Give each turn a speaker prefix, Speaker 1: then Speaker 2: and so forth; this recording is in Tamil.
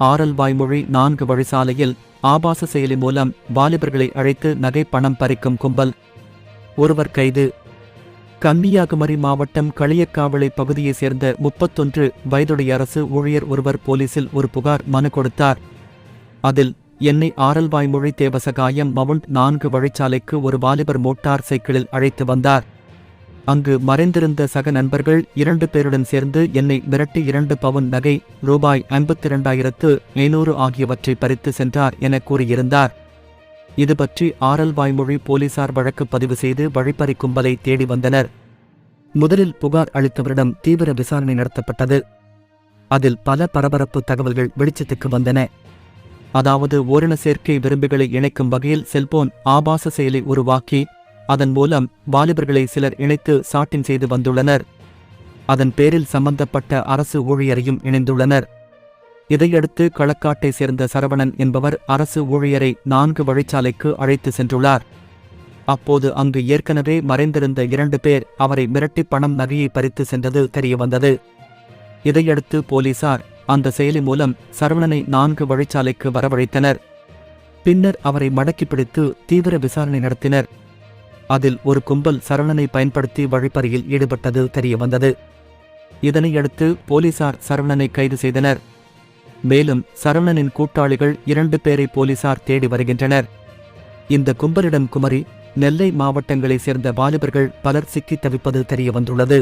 Speaker 1: ஆரல் வாய்மொழி 4 வழிச்சாலையில் ஆபாச செயலி மூலம் வாலிபர்களை அழைத்து நகை பணம் பறிக்கும் கும்பல். ஒருவர் கைது. கன்னியாகுமரி மாவட்டம் களியக்காவிளை பகுதியைச் சேர்ந்த 31 வயதுடைய அரசு ஊழியர் ஒருவர் போலீசில் ஒரு புகார் மனு கொடுத்தார். அதில் என்னை ஆரல்வாய்மொழி தேவசகாயம் மவுண்ட் 4 வழிச்சாலைக்கு ஒரு வாலிபர் மோட்டார் சைக்கிளில் அழைத்து வந்தார். அங்கு மறைந்திருந்த சக நண்பர்கள் 2 பேருடன் சேர்ந்து என்னை மிரட்டி 2 பவுன் நகை ரூபாய் 52,500 ஆகியவற்றை பறித்து சென்றார் என கூறியிருந்தார். இதுபற்றி ஆரல்வாய்மொழி போலீசார் வழக்கு பதிவு செய்து வழிப்பறி கும்பலை தேடி வந்தனர். முதலில் புகார் அளித்தவரிடம் தீவிர விசாரணை நடத்தப்பட்டது. அதில் பல பரபரப்பு தகவல்கள் வெளிச்சத்துக்கு வந்தன. அதாவது ஓரின சேர்க்கை விரும்பிகளை இணைக்கும் வகையில் செல்போன் ஆபாச செயலை உருவாக்கி அதன் மூலம் வாலிபர்களை சிலர் இணைத்து சாட்டின் செய்து வந்துள்ளனர். அதன் பேரில் சம்பந்தப்பட்ட அரசு ஊழியரையும் இணைந்துள்ளனர். இதையடுத்து களக்காட்டை சேர்ந்த சரவணன் என்பவர் அரசு ஊழியரை 4 வழிச்சாலைக்கு அழைத்து சென்றுள்ளார். அப்போது அங்கு ஏற்கனவே மறைந்திருந்த 2 பேர் அவரை மிரட்டி பணம் நகையை பறித்து சென்றது தெரியவந்தது. இதையடுத்து போலீசார் அந்த செயலி மூலம் சரவணனை 4 வழிச்சாலைக்கு வரவழைத்தனர். பின்னர் அவரை மடக்கி பிடித்து தீவிர விசாரணை நடத்தினர். அதில் ஒரு கும்பல் சரவணனை பயன்படுத்தி வழிப்பறியில் ஈடுபட்டது தெரியவந்தது. இதனையடுத்து போலீசார் சரவணனை கைது செய்தனர். மேலும் சரவணனின் கூட்டாளிகள் 2 பேரை போலீசார் தேடி வருகின்றனர். இந்த கும்பலிடம் குமரி, நெல்லை மாவட்டங்களைச் சேர்ந்த வாலிபர்கள் பலர் சிக்கித் தவிப்பது தெரியவந்துள்ளது.